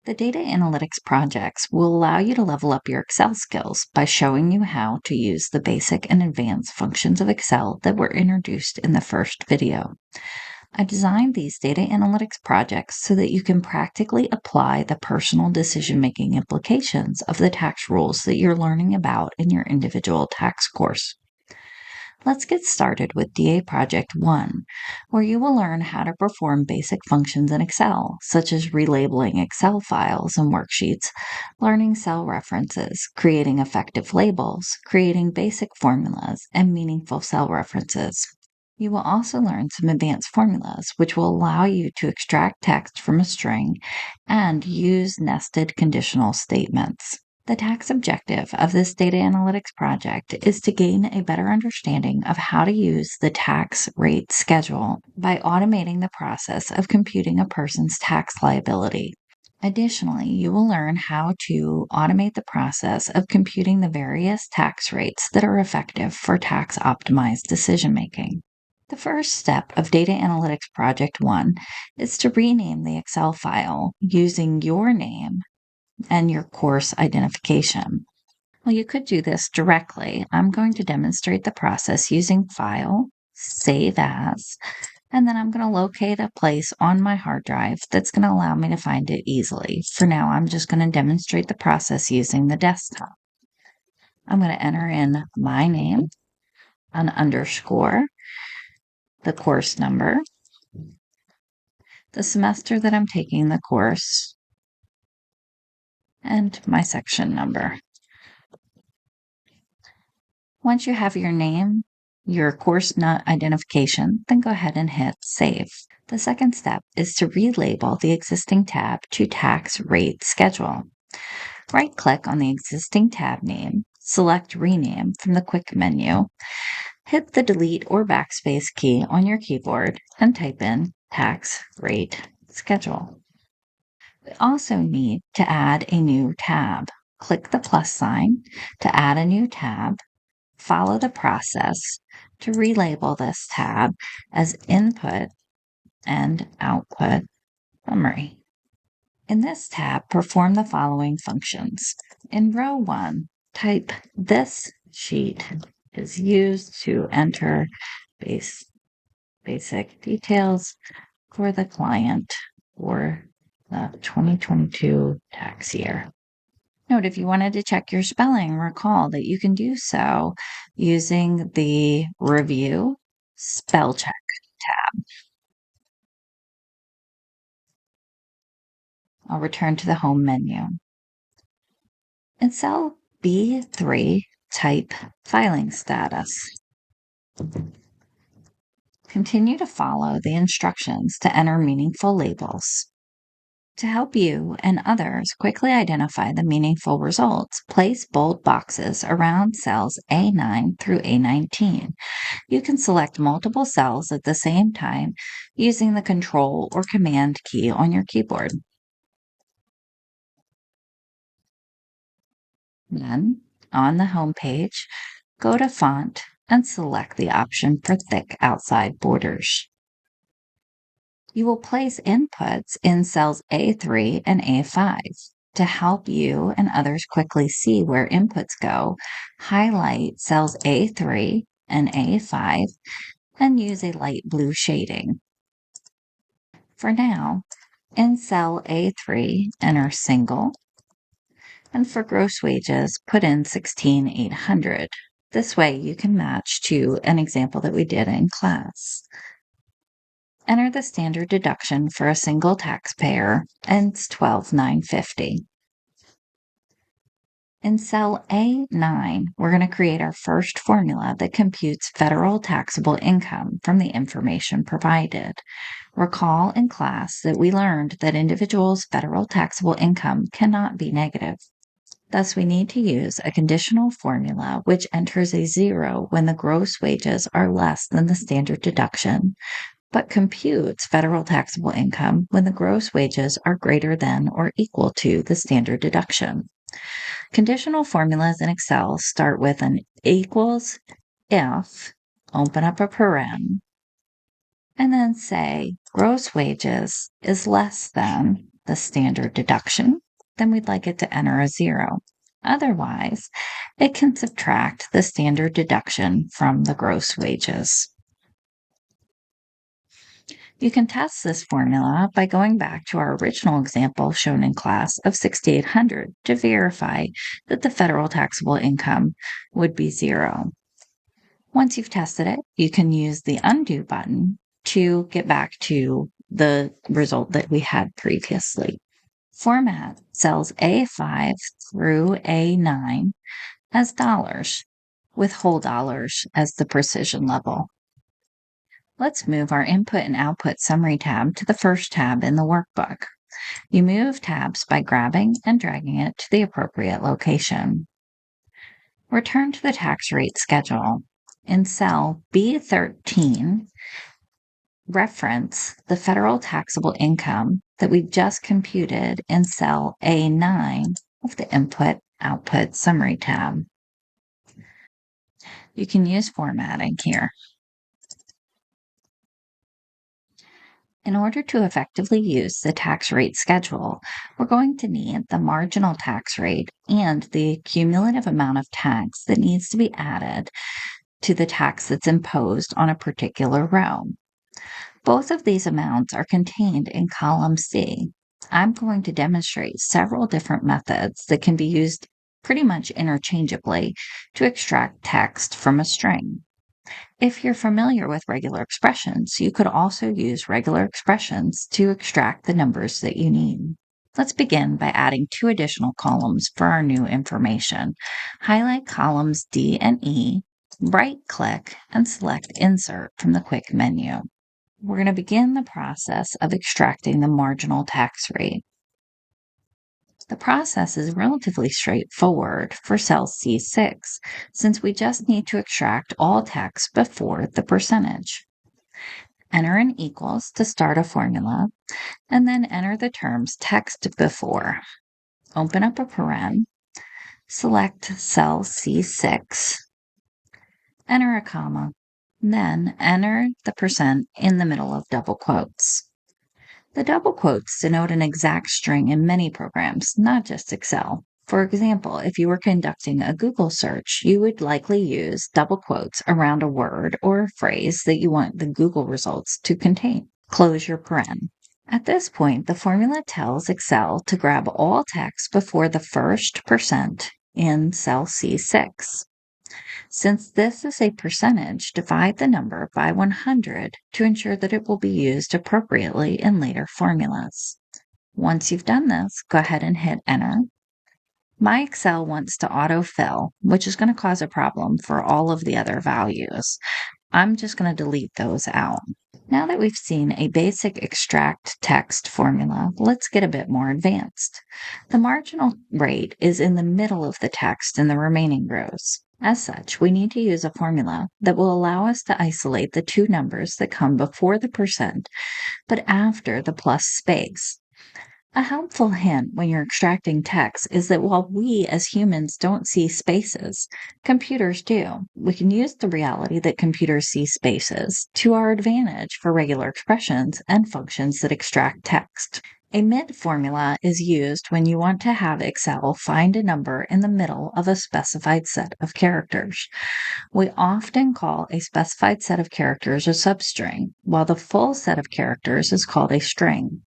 The data analytics projects will allow you to level up your Excel skills by showing you how to use the basic and advanced functions of Excel that were introduced in the first video. I designed these data analytics projects so that you can practically apply the personal decision-making implications of the tax rules that you're learning about in your individual tax course. Let's get started with DA Project 1, where you will learn how to perform basic functions in Excel, such as relabeling Excel files and worksheets, learning cell references, creating effective labels, creating basic formulas, and meaningful cell references. You will also learn some advanced formulas, which will allow you to extract text from a string and use nested conditional statements. The tax objective of this data analytics project is to gain a better understanding of how to use the tax rate schedule by automating the process of computing a person's tax liability. Additionally, you will learn how to automate the process of computing the various tax rates that are effective for tax-optimized decision-making. The first step of Data Analytics Project 1 is to rename the Excel file using your name and your course identification. Well, you could do this directly. I'm going to demonstrate the process using File, Save As, and then I'm going to locate a place on my hard drive that's going to allow me to find it easily. For now, I'm just going to demonstrate the process using the desktop. I'm going to enter in my name, an underscore, the course number, the semester that I'm taking the course, and my section number. Once you have your name, your course identification, then go ahead and hit Save. The second step is to relabel the existing tab to Tax Rate Schedule. Right-click on the existing tab name, select Rename from the Quick menu, hit the Delete or Backspace key on your keyboard, and type in Tax Rate Schedule. We also need to add a new tab. Click the plus sign to add a new tab. Follow the process to relabel this tab as Input and Output Summary. In this tab, perform the following functions. In row 1, type "This sheet is used to enter basic details for the client for the 2022 tax year." Note, if you wanted to check your spelling, recall that you can do so using the Review Spell Check tab. I'll return to the Home menu. In cell B3, type Filing Status. Continue to follow the instructions to enter meaningful labels. To help you and others quickly identify the meaningful results, place bold boxes around cells A9 through A19. You can select multiple cells at the same time using the Control or Command key on your keyboard. Then, on the home page, go to Font and select the option for Thick Outside Borders. You will place inputs in cells A3 and A5. To help you and others quickly see where inputs go, highlight cells A3 and A5 and use a light blue shading. For now, in cell A3, enter single, and for gross wages, put in 16,800. This way you can match to an example that we did in class. Enter the standard deduction for a single taxpayer, and it's $12,950. In cell A9, we're going to create our first formula that computes federal taxable income from the information provided. Recall in class that we learned that individuals' federal taxable income cannot be negative. Thus, we need to use a conditional formula which enters a 0 when the gross wages are less than the standard deduction, but computes federal taxable income when the gross wages are greater than or equal to the standard deduction. Conditional formulas in Excel start with an equals if, open up a paren, and then say gross wages is less than the standard deduction, then we'd like it to enter a 0. Otherwise, it can subtract the standard deduction from the gross wages. You can test this formula by going back to our original example shown in class of 6,800 to verify that the federal taxable income would be 0. Once you've tested it, you can use the undo button to get back to the result that we had previously. Format cells A5 through A9 as dollars, with whole dollars as the precision level. Let's move our Input and Output Summary tab to the first tab in the workbook. You move tabs by grabbing and dragging it to the appropriate location. Return to the tax rate schedule. In cell B13, reference the federal taxable income that we just computed in cell A9 of the Input Output Summary tab. You can use formatting here. In order to effectively use the tax rate schedule, we're going to need the marginal tax rate and the cumulative amount of tax that needs to be added to the tax that's imposed on a particular row. Both of these amounts are contained in column C. I'm going to demonstrate several different methods that can be used pretty much interchangeably to extract text from a string. If you're familiar with regular expressions, you could also use regular expressions to extract the numbers that you need. Let's begin by adding 2 additional columns for our new information. Highlight columns D and E, right-click, and select Insert from the Quick menu. We're going to begin the process of extracting the marginal tax rate. The process is relatively straightforward for cell C6, since we just need to extract all text before the percentage. Enter an equals to start a formula, and then enter the terms text before. Open up a paren, select cell C6, enter a comma, then enter the percent in the middle of double quotes. The double quotes denote an exact string in many programs, not just Excel. For example, if you were conducting a Google search, you would likely use double quotes around a word or a phrase that you want the Google results to contain. Close your paren. At this point, the formula tells Excel to grab all text before the first percent in cell C6. Since this is a percentage, divide the number by 100 to ensure that it will be used appropriately in later formulas. Once you've done this, go ahead and hit Enter. My Excel wants to autofill, which is going to cause a problem for all of the other values. I'm just going to delete those out. Now that we've seen a basic extract text formula, let's get a bit more advanced. The marginal rate is in the middle of the text in the remaining rows. As such, we need to use a formula that will allow us to isolate the 2 numbers that come before the percent, but after the plus space. A helpful hint when you're extracting text is that while we as humans don't see spaces, computers do. We can use the reality that computers see spaces to our advantage for regular expressions and functions that extract text. A mid formula is used when you want to have Excel find a number in the middle of a specified set of characters. We often call a specified set of characters a substring, while the full set of characters is called a string.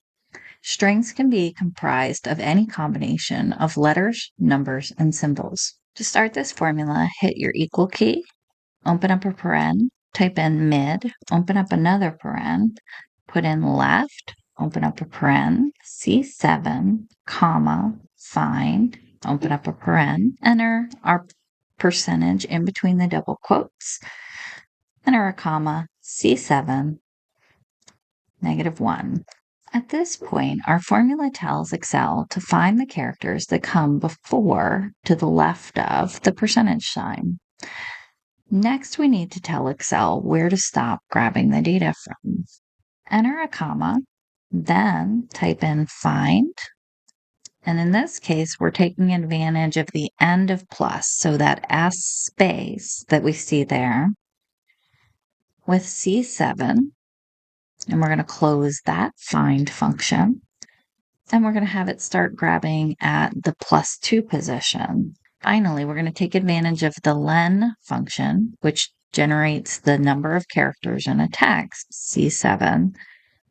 Strings can be comprised of any combination of letters, numbers, and symbols. To start this formula, hit your equal key, open up a paren, type in mid, open up another paren, put in left, open up a paren, C7, comma, find, open up a paren, enter our percentage in between the double quotes, enter a comma, C7, -1. At this point, our formula tells Excel to find the characters that come before, to the left of, the percentage sign. Next, we need to tell Excel where to stop grabbing the data from. Enter a comma, then type in find, and in this case, we're taking advantage of the end of plus, so that S space that we see there with C7, and we're going to close that find function. and we're going to have it start grabbing at the +2 position. Finally, we're going to take advantage of the len function, which generates the number of characters in a text, C7,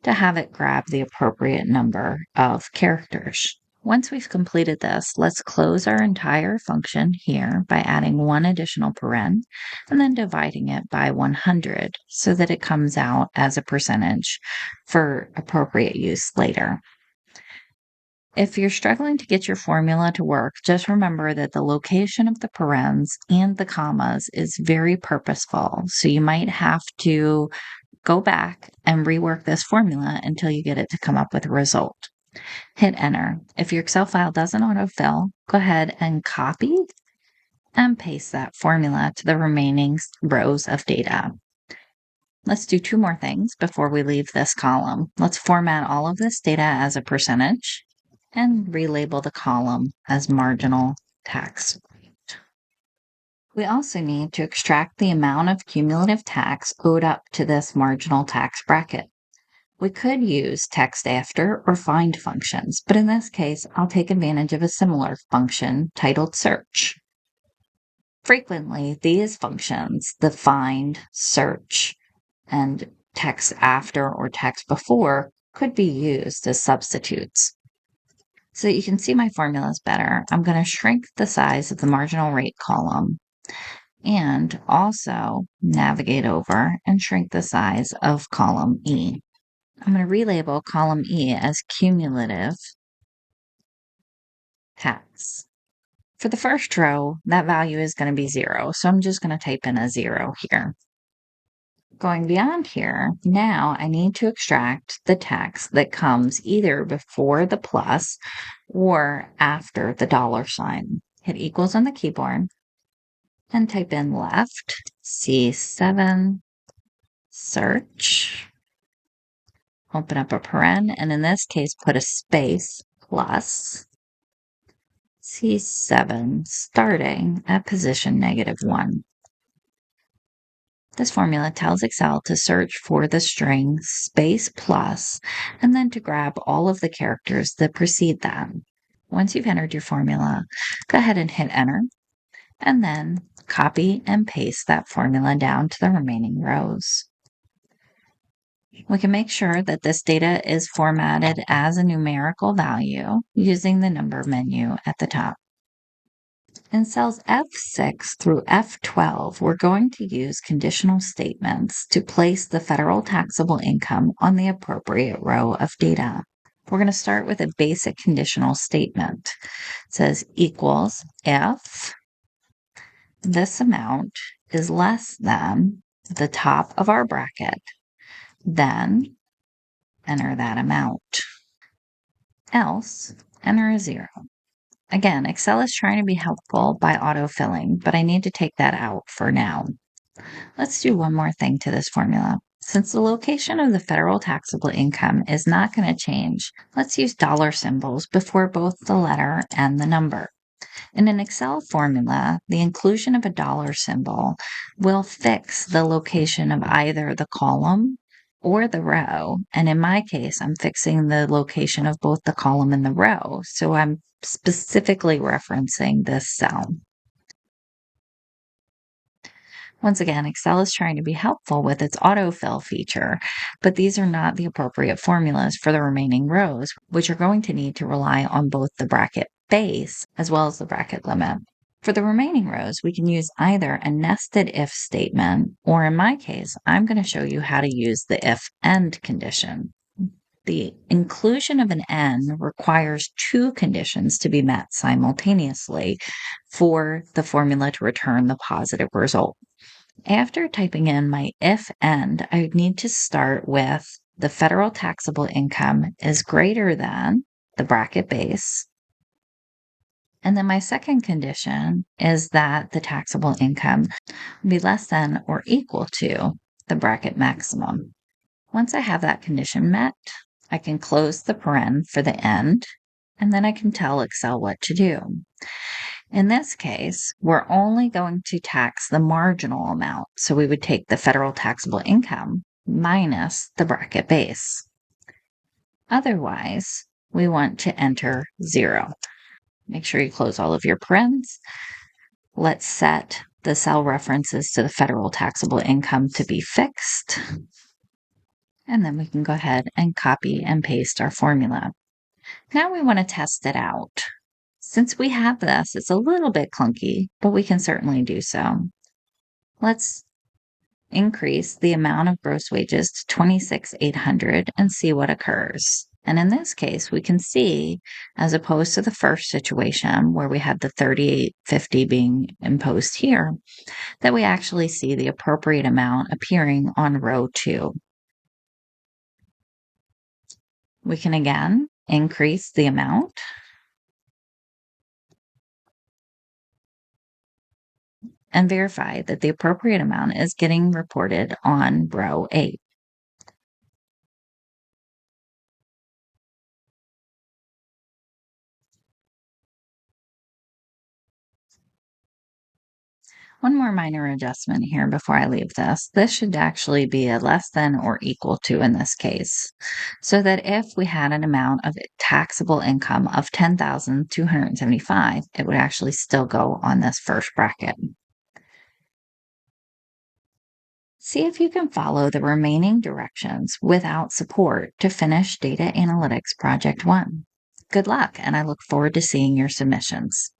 to have it grab the appropriate number of characters. Once we've completed this, let's close our entire function here by adding one additional paren and then dividing it by 100 so that it comes out as a percentage for appropriate use later. If you're struggling to get your formula to work, just remember that the location of the parens and the commas is very purposeful. So you might have to go back and rework this formula until you get it to come up with a result. Hit enter. If your Excel file doesn't autofill, go ahead and copy and paste that formula to the remaining rows of data. Let's do two more things before we leave this column. Let's format all of this data as a percentage and relabel the column as marginal tax rate. We also need to extract the amount of cumulative tax owed up to this marginal tax bracket. We could use text after or find functions, but in this case, I'll take advantage of a similar function titled search. Frequently, these functions, the find, search, and text after or text before, could be used as substitutes. So that you can see my formulas better, I'm going to shrink the size of the marginal rate column and also navigate over and shrink the size of column E. I'm going to relabel column E as cumulative tax. For the first row, that value is going to be 0, so I'm just going to type in a 0 here. Going beyond here, now I need to extract the tax that comes either before the plus or after the $sign. Hit equals on the keyboard and type in left, C7, search, open up a paren, and in this case, put a space plus C7 starting at position -1. This formula tells Excel to search for the string space plus and then to grab all of the characters that precede them. Once you've entered your formula, go ahead and hit enter and then copy and paste that formula down to the remaining rows. We can make sure that this data is formatted as a numerical value using the number menu at the top. In cells F6 through F12, we're going to use conditional statements to place the federal taxable income on the appropriate row of data. We're going to start with a basic conditional statement. It says equals if this amount is less than the top of our bracket, then enter that amount. Else, enter a 0. Again, Excel is trying to be helpful by autofilling, but I need to take that out for now. Let's do one more thing to this formula. Since the location of the federal taxable income is not going to change, let's use dollar symbols before both the letter and the number. In an Excel formula, the inclusion of a dollar symbol will fix the location of either the column or the row. And in my case, I'm fixing the location of both the column and the row. So I'm specifically referencing this cell. Once again, Excel is trying to be helpful with its autofill feature, but these are not the appropriate formulas for the remaining rows, which are going to need to rely on both the bracket base as well as the bracket limit. For the remaining rows, we can use either a nested if statement, or in my case, I'm going to show you how to use the if end condition. The inclusion of an N requires two conditions to be met simultaneously for the formula to return the positive result. After typing in my if end, I would need to start with the federal taxable income is greater than the bracket base. And then my second condition is that the taxable income be less than or equal to the bracket maximum. Once I have that condition met, I can close the paren for the end, and then I can tell Excel what to do. In this case, we're only going to tax the marginal amount. So we would take the federal taxable income minus the bracket base. Otherwise, we want to enter 0. Make sure you close all of your parens. Let's set the cell references to the federal taxable income to be fixed. And then we can go ahead and copy and paste our formula. Now we want to test it out. Since we have this, it's a little bit clunky, but we can certainly do so. Let's increase the amount of gross wages to $26,800 and see what occurs. And in this case, we can see, as opposed to the first situation where we had the $38.50 being imposed here, that we actually see the appropriate amount appearing on row 2. We can again increase the amount and verify that the appropriate amount is getting reported on row 8. One more minor adjustment here before I leave this. This should actually be a less than or equal to in this case, so that if we had an amount of taxable income of $10,275, it would actually still go on this first bracket. See if you can follow the remaining directions without support to finish Data Analytics Project 1. Good luck, and I look forward to seeing your submissions.